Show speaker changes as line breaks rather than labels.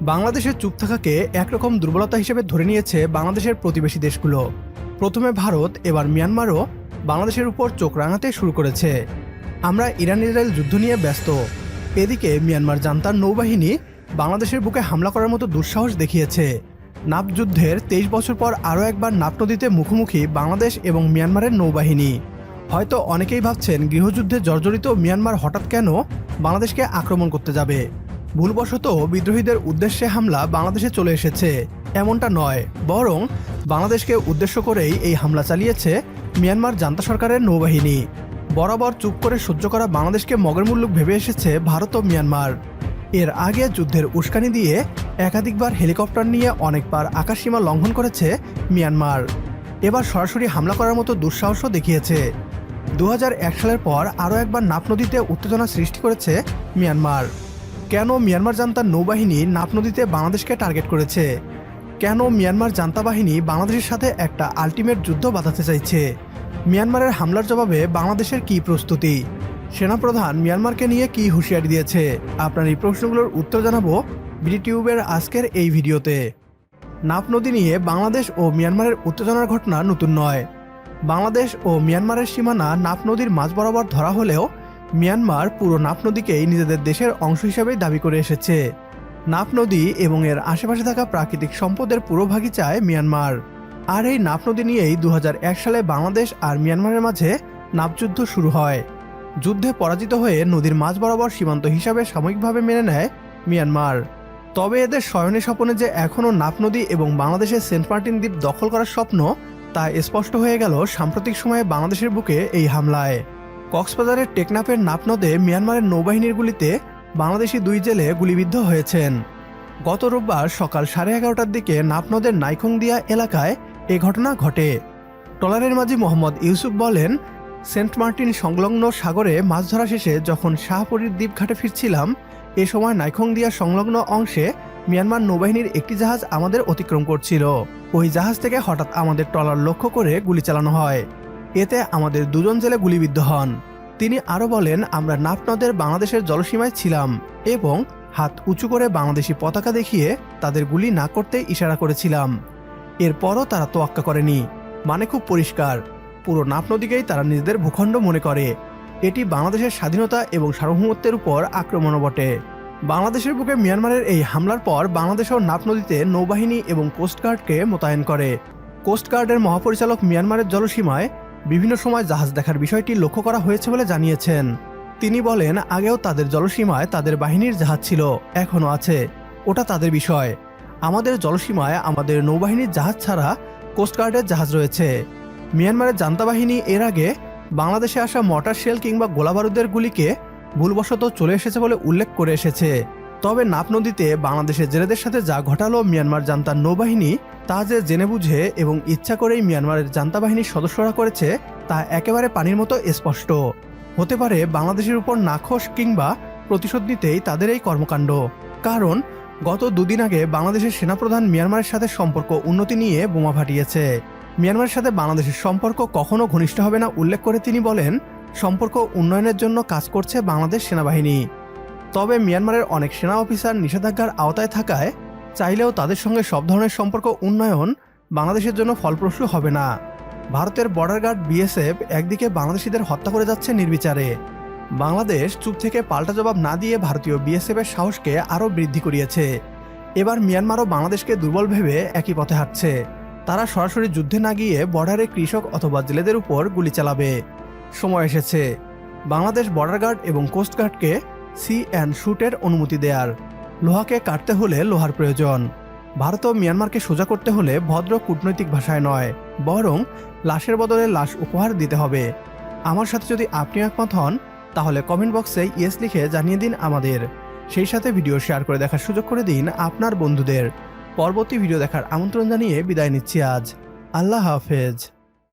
বাংলাদেশের চুপ থাকাকে একরকম দুর্বলতা হিসেবে ধরে নিয়েছে বাংলাদেশের প্রতিবেশী দেশগুলো। প্রথমে ভারত, এবার মিয়ানমারও বাংলাদেশের উপর চোখ রাঙাতে শুরু করেছে। আমরা ইরান ইসরায়েল যুদ্ধ নিয়ে ব্যস্ত, এদিকে মিয়ানমার জান্তার নৌবাহিনী বাংলাদেশের বুকে হামলা করার মতো দুঃসাহস দেখিয়েছে। নাপ যুদ্ধের 23 বছর পর আরও একবার নাপ নদীতে মুখোমুখি বাংলাদেশ এবং মিয়ানমারের নৌবাহিনী। হয়তো অনেকেই ভাবছেন গৃহযুদ্ধে জর্জরিত মিয়ানমার হঠাৎ কেন বাংলাদেশকে আক্রমণ করতে যাবে। ভুলবশত বিদ্রোহীদের উদ্দেশ্যে হামলা বাংলাদেশে চলে এসেছে এমনটা নয়, বরং বাংলাদেশকে উদ্দেশ্য করেই এই হামলা চালিয়েছে মিয়ানমার জান্তা সরকারের নৌবাহিনী। বরাবর চুপ করে সহ্য করা বাংলাদেশকে মগের মুল্লুক ভেবে এসেছে ভারত ও মিয়ানমার। এর আগে যুদ্ধের উস্কানি দিয়ে একাধিকবার হেলিকপ্টার নিয়ে অনেকবার আকাশসীমা লঙ্ঘন করেছে মিয়ানমার। এবার সরাসরি হামলা করার মতো দুঃসাহসও দেখিয়েছে। 2001 সালের পর আরও একবার নাপ নদীতে উত্তেজনা সৃষ্টি করেছে মিয়ানমার। কেন মিয়ানমার জান্তার নৌবাহিনী নাপ নদীতে বাংলাদেশকে টার্গেট করেছে? কেন মিয়ানমার জান্তা বাহিনী বাংলাদেশের সাথে একটা আল্টিমেট যুদ্ধ বাঁধাতে চাইছে? মিয়ানমারের হামলার জবাবে বাংলাদেশের কী প্রস্তুতি? সেনাপ্রধান মিয়ানমারকে নিয়ে কী হুঁশিয়ারি দিয়েছে? আপনার এই প্রশ্নগুলোর উত্তর জানাবো বিডিটিউবের আজকের এই ভিডিওতে। নাপ নদী নিয়ে বাংলাদেশ ও মিয়ানমারের উত্তেজনার ঘটনা নতুন নয়। বাংলাদেশ ও মিয়ানমারের সীমানা নাপ নদীর মাঝ বরাবর ধরা হলেও মিয়ানমার পুরো নাপ নদীকেই নিজেদের দেশের অংশ হিসেবেই দাবি করে এসেছে। নাপ নদী এবং এর আশেপাশে থাকা প্রাকৃতিক সম্পদের পুরোভাগই চায় মিয়ানমার। আর এই নাপ নদী নিয়েই 2001 সালে বাংলাদেশ আর মিয়ানমারের মাঝে নাপযুদ্ধ শুরু হয়। যুদ্ধে পরাজিত হয়ে নদীর মাঝ বরাবর সীমান্ত হিসাবে সাময়িকভাবে মেনে নেয় মিয়ানমার। তবে এদের শয়নে স্বপনে যে এখনও নাপ নদী এবং বাংলাদেশের সেন্ট মার্টিন দ্বীপ দখল করার স্বপ্ন, তা স্পষ্ট হয়ে গেল সাম্প্রতিক সময়ে বাংলাদেশের বুকে এই হামলায়। কক্সবাজারের টেকনাফের নাপ নদে মিয়ানমারের নৌবাহিনীর গুলিতে বাংলাদেশি 2 জেলে গুলিবিদ্ধ হয়েছেন। গত রোববার সকাল 11:30টার দিকে নাপ নদের নাইখংদিয়া এলাকায় এ ঘটনা ঘটে। ট্রলারের মাঝি মোহাম্মদ ইউসুফ বলেন, সেন্ট মার্টিন সংলগ্ন সাগরে মাছ ধরা শেষে যখন শাহপরীর দ্বীপ ঘাটে ফিরছিলাম, এ সময় নাইখংদিয়া সংলগ্ন অংশে মিয়ানমার নৌবাহিনীর একটি জাহাজ আমাদের অতিক্রম করছিল। ওই জাহাজ থেকে হঠাৎ আমাদের ট্রলার লক্ষ্য করে গুলি চালানো হয়। এতে আমাদের 2 জন জেলে গুলিবিদ্ধ হন। তিনি আরও বলেন, আমরা নাপ নদের বাংলাদেশের জলসীমায় ছিলাম এবং হাত উঁচু করে বাংলাদেশি পতাকা দেখিয়ে তাদের গুলি না করতে ইশারা করেছিলাম। এরপরও তারা তোয়াক্কা করেনি। মানে খুব পরিষ্কার, পুরো নাপ নদীকেই তারা নিজেদের ভূখণ্ড মনে করে। এটি বাংলাদেশের স্বাধীনতা এবং সার্বভৌমত্বের উপর আক্রমণও বটে। বাংলাদেশের বুকে মিয়ানমারের এই হামলার পর বাংলাদেশও নাপ নদীতে নৌবাহিনী এবং কোস্টগার্ডকে মোতায়েন করে। কোস্টগার্ডের মহাপরিচালক মিয়ানমারের জলসীমায় বিভিন্ন সময় জাহাজ দেখার বিষয়টি লক্ষ্য করা হয়েছে বলে জানিয়েছেন। তিনি বলেন, আগেও তাদের জলসীমায় তাদের বাহিনীর জাহাজ ছিল, এখনও আছে, ওটা তাদের বিষয়। আমাদের জলসীমায় আমাদের নৌবাহিনীর জাহাজ ছাড়া কোস্টগার্ডের জাহাজ রয়েছে। মিয়ানমারের জান্তা বাহিনী এর আগে বাংলাদেশে আসা মর্টার শেল কিংবা গোলাবারুদের গুলিকে ভুলবশত চলে এসেছে বলে উল্লেখ করে এসেছে। তবে নাপ নদীতে বাংলাদেশের জেলেদের সাথে যা ঘটালো মিয়ানমার জান্তার নৌবাহিনী, তা যে জেনে বুঝে এবং ইচ্ছা করেই মিয়ানমারের জান্তা বাহিনীর সদস্যরা করেছে, তা একেবারে পানির মতো স্পষ্ট। হতে পারে বাংলাদেশের উপর নাখোশ কিংবা প্রতিশোধ নিতেই তাদের এই কর্মকাণ্ড। কারণ গত 2 দিন আগে বাংলাদেশের সেনাপ্রধান মিয়ানমারের সাথে সম্পর্ক উন্নতি নিয়ে বোমা ফাটিয়েছে। মিয়ানমারের সাথে বাংলাদেশের সম্পর্ক কখনো ঘনিষ্ঠ হবে না উল্লেখ করে তিনি বলেন, সম্পর্ক উন্নয়নের জন্য কাজ করছে বাংলাদেশ সেনাবাহিনী। তবে মিয়ানমারের অনেক সেনা অফিসার নিষেধাজ্ঞার আওতায় থাকায় চাইলেও তাদের সঙ্গে সব ধরনের সম্পর্ক উন্নয়ন বাংলাদেশের জন্য ফলপ্রসূ হবে না। ভারতের বর্ডার গার্ড বিএসএফ একদিকে বাংলাদেশিদের হত্যা করে যাচ্ছে নির্বিচারে। বাংলাদেশ চুপ থেকে পাল্টা জবাব না দিয়ে ভারতীয় বিএসএফের সাহসকে আরও বৃদ্ধি করিয়েছে। এবার মিয়ানমারও বাংলাদেশকে দুর্বল ভেবে একই পথে হাঁটছে। তারা সরাসরি যুদ্ধে না গিয়ে বর্ডারে কৃষক অথবা জেলেদের উপর গুলি চালাবে। সময় এসেছে বাংলাদেশ বর্ডার গার্ড এবং কোস্টগার্ডকে সি অ্যান্ড শুটের অনুমতি দেয়ার। লোহাকে কাটতে হলে লোহার প্রয়োজন। ভারত ও মিয়ানমারকে সোজা করতে হলে ভদ্র কূটনৈতিক ভাষায় নয়, বরং লাশের বদলে লাশ উপহার দিতে হবে। আমার সাথে যদি আপনি একমত হন, তাহলে কমেন্ট বক্সে ইয়েস লিখে জানিয়ে দিন আমাদের। সেই সাথে ভিডিও শেয়ার করে দেখার সুযোগ করে দিন আপনার বন্ধুদের। পরবর্তী ভিডিও দেখার আমন্ত্রণ জানিয়ে বিদায় নিচ্ছি আজ। আল্লাহ হাফেজ।